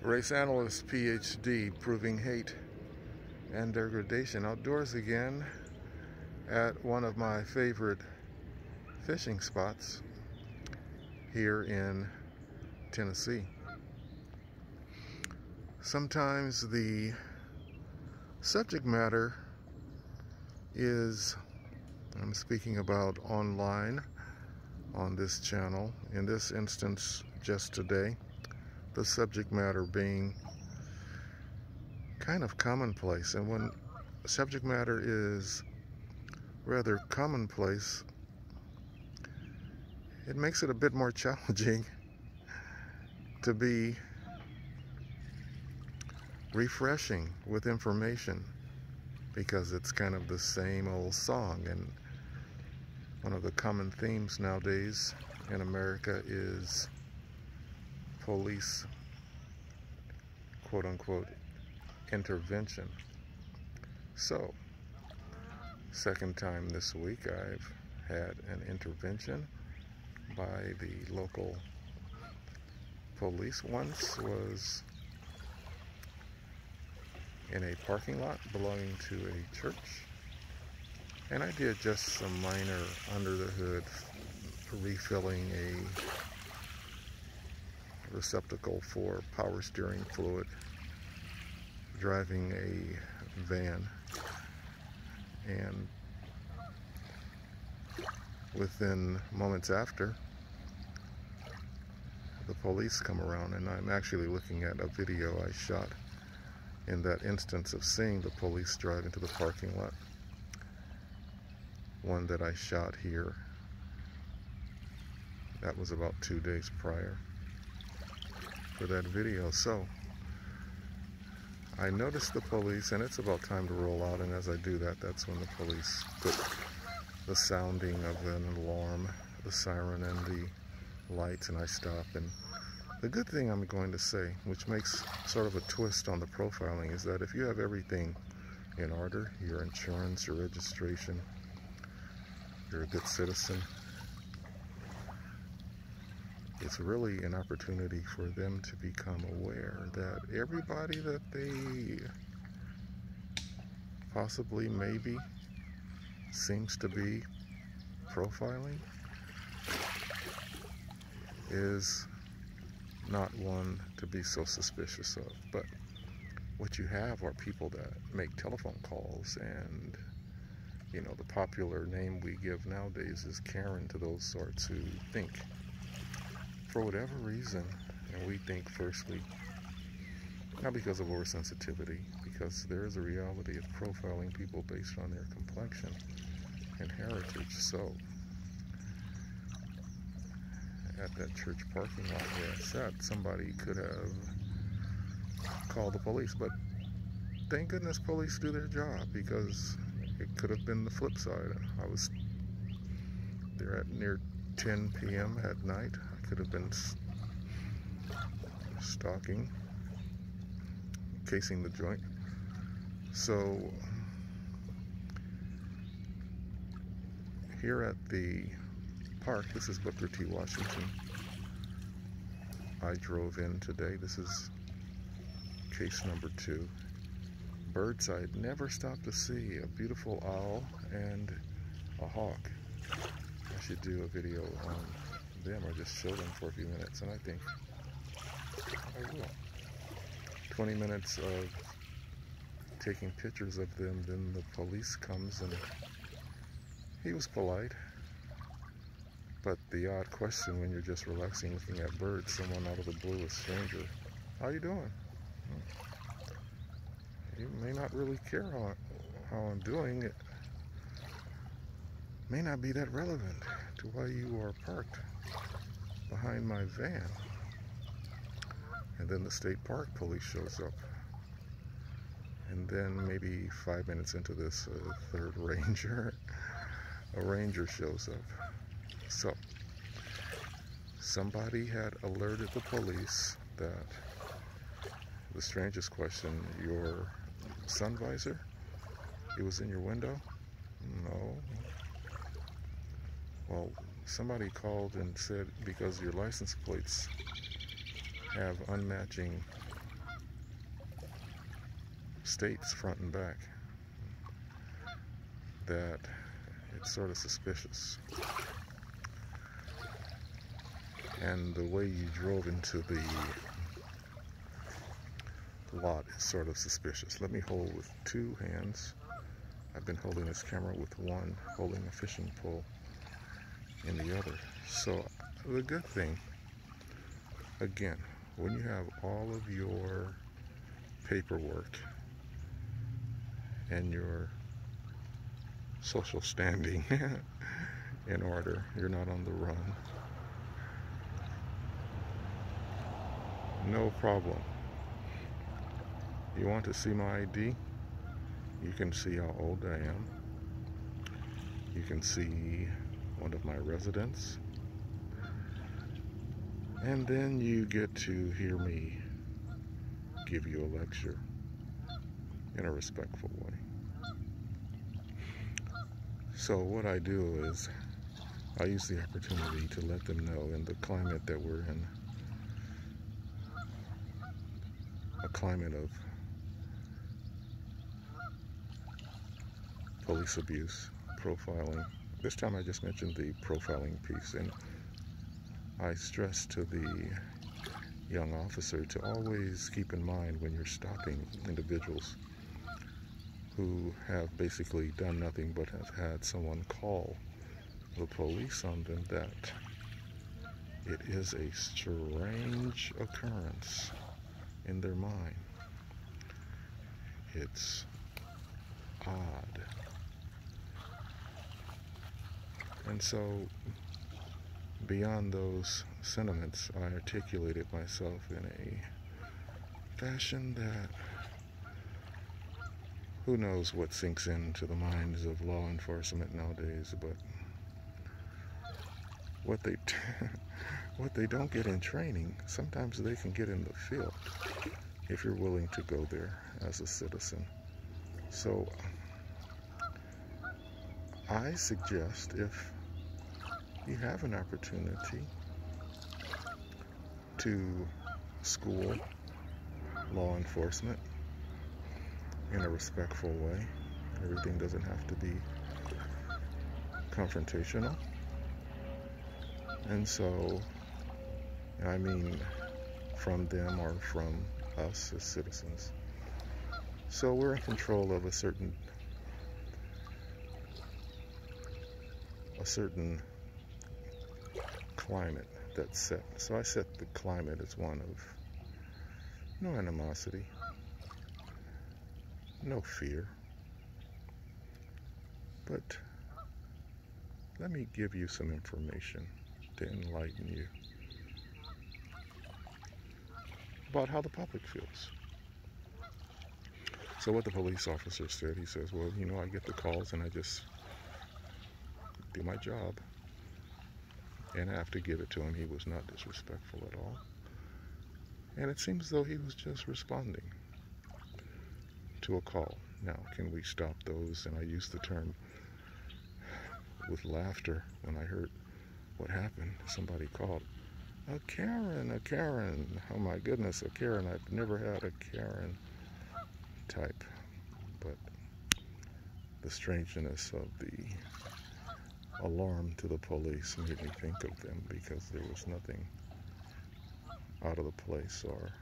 Race analyst PhD proving hate and degradation outdoors again at one of my favorite fishing spots here in Tennessee. Sometimes the subject matter is, I'm speaking about online on this channel, in this instance just today, the subject matter being kind of commonplace. And when subject matter is rather commonplace, it makes it a bit more challenging to be refreshing with information, because it's kind of the same old song. And one of the common themes nowadays in America is police, quote-unquote, intervention. So, second time this week I've had an intervention by the local police. Once was in a parking lot belonging to a church, and I did just some minor under the hood refilling a receptacle for power steering fluid, driving a van, and within moments after, the police come around, and I'm actually looking at a video I shot in that instance of seeing the police drive into the parking lot, one that I shot here. That was about 2 days prior for that video. So I noticed the police, and it's about time to roll out, and as I do that, that's when the police put the sounding of an alarm, the siren, and the lights, and I stop. And the good thing I'm going to say, which makes sort of a twist on the profiling, is that if you have everything in order, your insurance, your registration, you're a good citizen, it's really an opportunity for them to become aware that everybody that they possibly, maybe, seems to be profiling is not one to be so suspicious of. But what you have are people that make telephone calls, and you know, the popular name we give nowadays is Karen to those sorts who think, for whatever reason, and we think firstly, not because of oversensitivity, because there is a reality of profiling people based on their complexion and heritage. So at that church parking lot where I sat, somebody could have called the police, but thank goodness police do their job, because it could have been the flip side. I was there at near 10 p.m. at night. I could have been stalking, casing the joint. So here at the park, this is Booker T. Washington. I drove in today. This is case number 2. Birds I'd never stopped to see, a beautiful owl and a hawk. I should do a video on them, or just show them for a few minutes, and I think I will. 20 minutes of taking pictures of them, then the police comes, and he was polite, but the odd question when you're just relaxing looking at birds, someone out of the blue, a stranger, how you doing? You may not really care how I'm doing. It may not be that relevant to why you are parked behind my van. And then the state park police shows up. And then maybe 5 minutes into this, a third ranger, a ranger shows up. So somebody had alerted the police that the strangest question, your sun visor, it was in your window? No. Well, somebody called and said because your license plates have unmatching states front and back that it's sort of suspicious. And the way you drove into the lot is sort of suspicious. Let me hold with two hands. I've been holding this camera with one, holding a fishing pole in the other. So the good thing, again, when you have all of your paperwork and your social standing in order, you're not on the run, no problem. You want to see my ID? You can see how old I am. You can see one of my residents. And then you get to hear me give you a lecture in a respectful way. So what I do is I use the opportunity to let them know in the climate that we're in, a climate of police abuse, profiling. This time I just mentioned the profiling piece, and I stress to the young officer to always keep in mind when you're stopping individuals who have basically done nothing but have had someone call the police on them, that it is a strange occurrence in their mind. It's odd. And so, beyond those sentiments, I articulated myself in a fashion that who knows what sinks into the minds of law enforcement nowadays, but what they don't get in training, sometimes they can get in the field if you're willing to go there as a citizen. So I suggest, if you have an opportunity to school law enforcement in a respectful way, everything doesn't have to be confrontational. And so, I mean from them or from us as citizens. So we're in control of a certain climate that's set. So I set the climate as one of no animosity, no fear, but let me give you some information to enlighten you about how the public feels. So what the police officer said, he says, well, you know, I get the calls and I just do my job, and I have to give it to him. He was not disrespectful at all, and it seems though he was just responding to a call. Now, can we stop those? And I used the term with laughter when I heard what happened. Somebody called, a Karen, oh my goodness, a Karen. I've never had a Karen type, but the strangeness of the alarm to the police made me think of them, because there was nothing out of the place or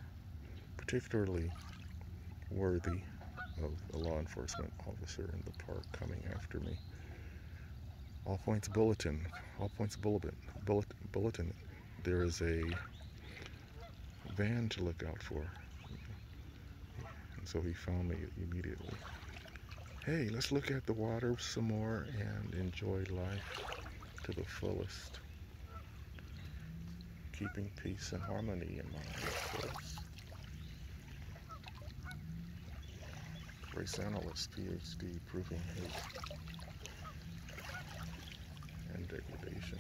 particularly worthy of a law enforcement officer in the park coming after me. All points bulletin. There is a van to look out for. And so he found me immediately. Hey, let's look at the water some more and enjoy life to the fullest. Keeping peace and harmony in mind, of course. Race analyst, PhD, proving hate and degradation.